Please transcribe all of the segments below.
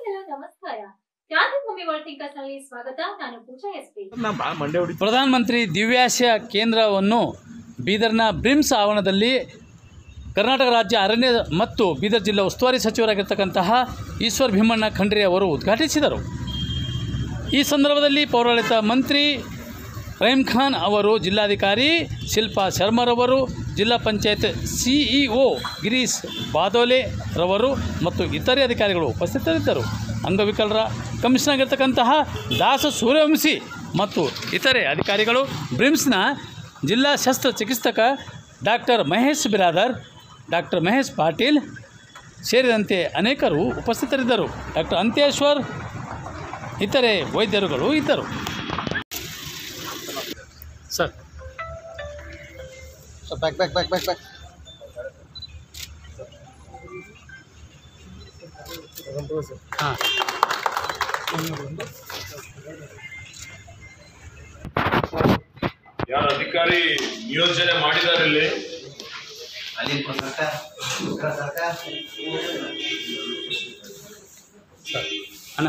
ಪರಿಸರ ನಮಸ್ಕಾರ. ಕ್ರಾಂತಿಭೂಮಿ ವರ್ಲ್ಡ್ ಟಿಂಕರ್ಸ್ನಲ್ಲಿ ಸ್ವಾಗತ. ನಾನು ಪೂಜಾ ಎಸ್ಪಿ. ಪ್ರಧಾನಮಂತ್ರಿ ದಿವ್ಯಾಶ ಕೇಂದ್ರವನ್ನು ಬೀದರ್ನ ಬ್ರಿಮ್ಸ್ ಆವರಣದಲ್ಲಿ ಕರ್ನಾಟಕ ರಾಜ್ಯ ಅರಣ್ಯ ಮತ್ತು ಬೀದರ್ ಜಿಲ್ಲಾ ಉಸ್ತುವಾರಿ ಸಚಿವರಾಗಿರ್ತಕ್ಕಂತಹ ಈಶ್ವರ್ ಭೀಮಣ್ಣ ಖಂಡ್ರೆ ಅವರು ಉದ್ಘಾಟಿಸಿದರು. ಈ ಸಂದರ್ಭದಲ್ಲಿ ಪೌರಾಡಳಿತ ಮಂತ್ರಿ ರಹೀಂ ಖಾನ್ ಅವರು, ಜಿಲ್ಲಾಧಿಕಾರಿ ಶಿಲ್ಪಾ ಶರ್ಮರವರು, ಜಿಲ್ಲಾ ಪಂಚಾಯತ್ ಸಿಇಒ ಗಿರೀಶ್ ಬಾದೋಲೆ ರವರು ಮತ್ತು ಇತರೆ ಅಧಿಕಾರಿಗಳು ಉಪಸ್ಥಿತರಿದ್ದರು. ಅಂಗವಿಕಲರ ಕಮಿಷನರ್ ಆಗಿರ್ತಕ್ಕಂತಹ ದಾಸ ಸೂರ್ಯವಂಶಿ ಮತ್ತು ಇತರೆ ಅಧಿಕಾರಿಗಳು, ಬ್ರಿಮ್ಸ್ನ ಜಿಲ್ಲಾ ಶಸ್ತ್ರಚಿಕಿತ್ಸಕ ಡಾಕ್ಟರ್ ಮಹೇಶ್ ಬಿರಾದರ್, ಡಾಕ್ಟರ್ ಮಹೇಶ್ ಪಾಟೀಲ್ ಸೇರಿದಂತೆ ಅನೇಕರು ಉಪಸ್ಥಿತರಿದ್ದರು. ಡಾಕ್ಟರ್ ಅಂತ್ಯೇಶ್ವರ್ ಇತರೆ ವೈದ್ಯರುಗಳು ಇದ್ದರು. ಸರ್ ಬ್ಯಾಕ್ ಹಾಂ, ಯಾರು ಅಧಿಕಾರಿ ನಿಯೋಜನೆ ಮಾಡಿದ್ದಾರೆ ಇಲ್ಲಿ ಅಣ್ಣ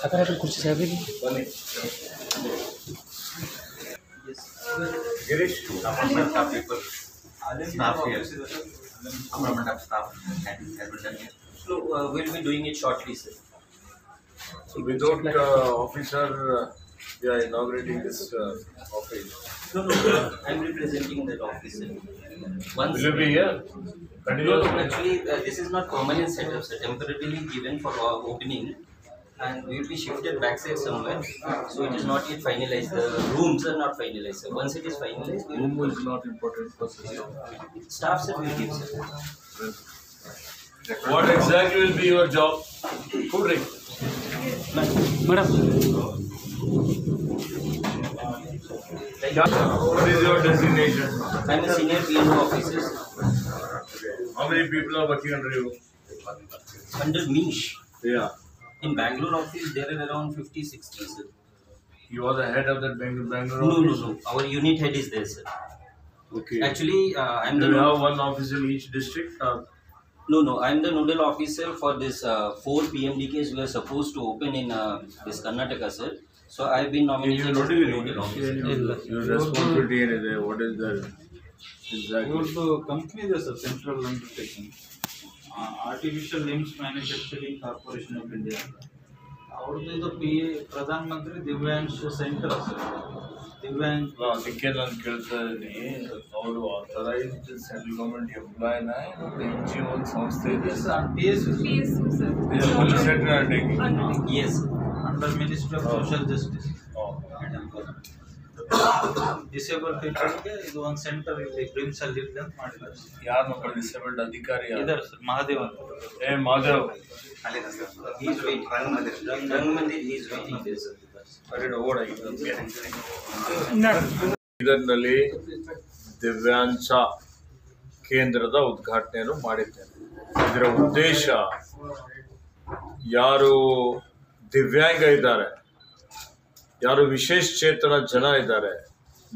ಆ ಕಡೆ ಕುರ್ಚಿ ಸಾಹೇಬರಿಗೆ ಬನ್ನಿ. Girish So we'll be doing it shortly, sir. So without officer, we are inaugurating this office. No, I'm representing that office, sir. Once Will you be here? no, actually this is not permanent setup, sir. Temporarily given for opening, and we will be shifted backside somewhere. So it is not yet finalized. The rooms are not finalized, sir. Once it is finalized, we Room is not important for system. staff sir will give, sir. What exactly will be your job? Food ring. Madam, What is your designation? I'm a senior PNO officer, sir. How many people are working under you? Under me. Yeah. In Bangalore office, there are around 50-60, sir. You are the head of that Bangalore No. office? Our unit head is there, sir. Okay. Actually, I'm Do the you have one office in each district? No. I'm the nodal officer for this 4 PMDKs we are supposed to open in this Karnataka, sir. So I've been nominated as the nodal officer. Your responsibility is what is that? Exactly. ಇವ್ರದ್ದು company ಇದೆ sir, central undertaking, artificial limbs manufacturing corporation of India ಅಂತ. ಅವ್ರದ್ದು ಇದು Pradhan Mantri Divyansh centre sir. Divyang ಅದಕ್ಕೆ ನಾನು ಕೇಳ್ತಾ ಇದ್ದೀನಿ, ಅವರು ಆಥರೈಸ್ಡ್ ಸೆಂಟ್ರಲ್ ಗೌರ್ಮೆಂಟ್ ಎಂಪ್ಲಾಯ್ನ NGO ಒಂದು ಸಂಸ್ಥೆ ಇದೆ Yes. Under ministry of social justice. Disable ಪೀಪಲ್ಗೆ ಇದು ಒಂದು ಸೆಂಟರ್ ಇಲ್ಲಿ ಬ್ರಿಮ್ಸ್ ಅಲ್ಲಿ ಇರಲಿ ಅಂತ ಮಾಡಿದ್ದಾರೆ. ಯಾರನ್ನೊಬ್ಬ ಡಿಸೇಬಲ್ಡ್ ಅಧಿಕಾರಿ ಇದ್ದಾರೆ ಸರ್, ಮಹಾದೇವ್ ಅಂತ. Madhav He is waiting. Rangamandir, he is waiting there, sir. ಇದರಲ್ಲಿ ದಿವ್ಯಾಂಶ ಕೇಂದ್ರದ ಉದ್ಘಾಟನೆಯನ್ನು ಮಾಡಿದ್ದೇನೆ. ಇದರ ಉದ್ದೇಶ, ಯಾರು ದಿವ್ಯಾಂಗ ಇದ್ದಾರೆ, ಯಾರು ವಿಶೇಷ ಚೇತನ ಜನ ಇದ್ದಾರೆ,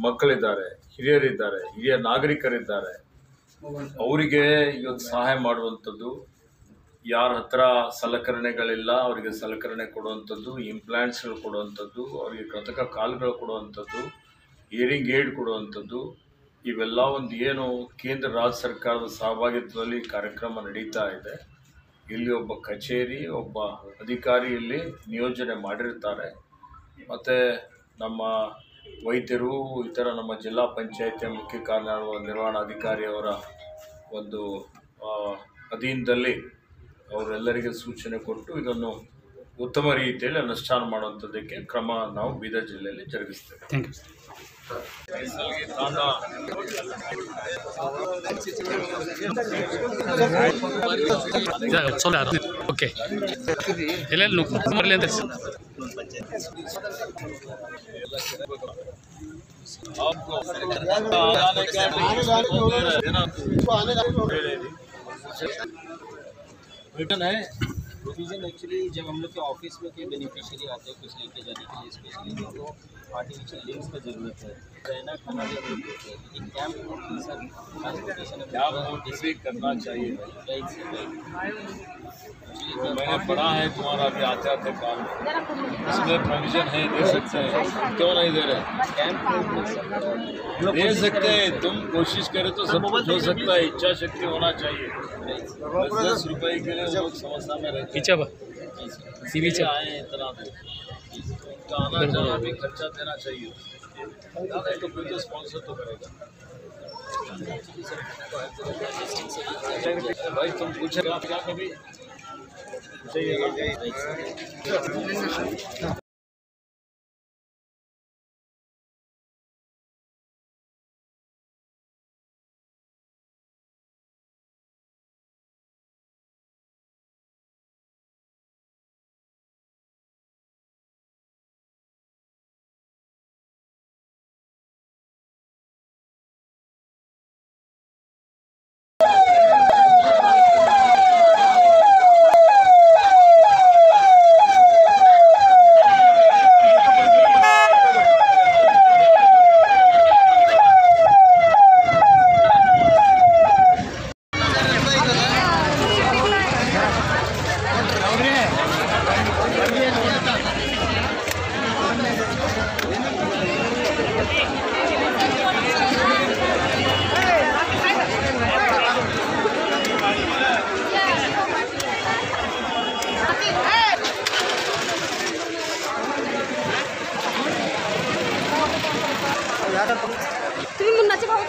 ಮಕ್ಕಳಿದ್ದಾರೆ, ಹಿರಿಯರಿದ್ದಾರೆ, ಹಿರಿಯ ನಾಗರಿಕರಿದ್ದಾರೆ, ಅವರಿಗೆ ಇವತ್ತು ಸಹಾಯ ಮಾಡುವಂಥದ್ದು, ಯಾರ ಹತ್ರ ಸಲಕರಣೆಗಳಿಲ್ಲ ಅವರಿಗೆ ಸಲಕರಣೆ ಕೊಡುವಂಥದ್ದು, ಇಂಪ್ಲಾಂಟ್ಸ್ಗಳು ಕೊಡುವಂಥದ್ದು, ಅವರಿಗೆ ಕೃತಕ ಕಾಲುಗಳು ಕೊಡುವಂಥದ್ದು, ಹಿಯರಿಂಗ್ ಏಡ್ ಕೊಡುವಂಥದ್ದು, ಇವೆಲ್ಲ ಒಂದು ಏನು ಕೇಂದ್ರ ರಾಜ್ಯ ಸರ್ಕಾರದ ಸಹಭಾಗಿತ್ವದಲ್ಲಿ ಕಾರ್ಯಕ್ರಮ ನಡೀತಾ ಇದೆ. ಇಲ್ಲಿ ಒಬ್ಬ ಕಚೇರಿ, ಒಬ್ಬ ಅಧಿಕಾರಿ ಇಲ್ಲಿ ನಿಯೋಜನೆ ಮಾಡಿರ್ತಾರೆ. ಮತ್ತು ನಮ್ಮ ವೈದ್ಯರು, ಇತರ ನಮ್ಮ ಜಿಲ್ಲಾ ಪಂಚಾಯತಿಯ ಮುಖ್ಯ ಕಾರ್ಯನಿರ್ವಹಣಾಧಿಕಾರಿಯವರ ಒಂದು ಅಧೀನದಲ್ಲಿ ಅವರೆಲ್ಲರಿಗೆ ಸೂಚನೆ ಕೊಟ್ಟು ಇದನ್ನು ಉತ್ತಮ ರೀತಿಯಲ್ಲಿ ಅನುಷ್ಠಾನ ಮಾಡುವಂಥದ್ದಕ್ಕೆ ಕ್ರಮ ನಾವು ಬೀದರ್ ಜಿಲ್ಲೆಯಲ್ಲಿ ಜರುಗಿಸ್ತೇವೆ. Thank you. ಓಕೆ, ಎಲ್ಲೆಲ್ಲಿ ಬರಲಿ ಅಂತ रिटर्न है प्रोविजन एक्चुअली जब हम लोग के ऑफिस में कोई बेनिफिशियरी आते हैं कुछ लेके जाने के लिए स्पेशली तो आर्टिफिशियल लिम्स का जरूरत है, रहना खाना की जरूरत है, लेकिन कैंप सर ट्रांसपोर्टेशन भी करना चाहिए। Right sir right. तो मैंने पढ़ा है तुम्हारा भी आते आते काम, इसमें प्रोविजन है, दे सकते हैं, क्यों नहीं दे रहे? कैंप दे सकते हैं, तुम कोशिश करें तो सब कुछ हो सकता है, इच्छा शक्ति होना चाहिए। 10 रुपए के लिए वो लोग समस्या में रहते पीछे बा सीवी हैं, आए हैं इतना दूर, उनका आना जाना भी खर्चा देना चाहिए, नहीं तो कोई तो स्पॉन्सर तो करेगा। भाई तुम पूछेगा क्या कभी चाहिए ना? तुम्ही मुन्नाचे भाऊ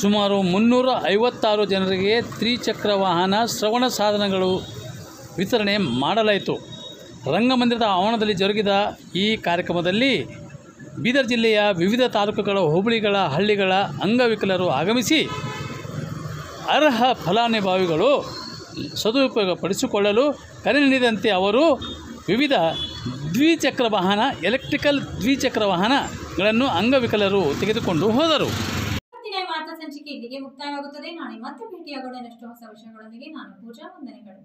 ಸುಮಾರು 356 ಜನರಿಗೆ ತ್ರಿಚಕ್ರ ವಾಹನ ಶ್ರವಣ ಸಾಧನಗಳು ವಿತರಣೆ ಮಾಡಲಾಯಿತು. ರಂಗಮಂದಿರದ ಆವರಣದಲ್ಲಿ ಜರುಗಿದ ಈ ಕಾರ್ಯಕ್ರಮದಲ್ಲಿ ಬೀದರ್ ಜಿಲ್ಲೆಯ ವಿವಿಧ ತಾಲೂಕುಗಳ ಹೋಬಳಿಗಳ ಹಳ್ಳಿಗಳ ಅಂಗವಿಕಲರು ಆಗಮಿಸಿ ಅರ್ಹ ಫಲಾನುಭವಿಗಳು ಸದುಪಯೋಗಪಡಿಸಿಕೊಳ್ಳಲು ಕರೆ ನೀಡಿದಂತೆ ಅವರು ವಿವಿಧ ದ್ವಿಚಕ್ರ ವಾಹನ ಎಲೆಕ್ಟ್ರಿಕಲ್ ದ್ವಿಚಕ್ರ ವಾಹನಗಳನ್ನು ಅಂಗವಿಕಲರು ತೆಗೆದುಕೊಂಡು ಹೋದರು. ಇವತ್ತಿನ ವಾರ್ತಾ ಸಂಚಿಕೆ ಇಲ್ಲಿಗೆ ಮುಕ್ತಾಯವಾಗುತ್ತದೆ. ನಾಳೆ ಮತ್ತೆ ಭೇಟಿಯಾಗೋಣ ಇನ್ನಷ್ಟು ಹೊಸ ವಿಷಯಗಳೊಂದಿಗೆ. ನಾನು ಪೂಜಾ, ವಂದನೆಗಳು.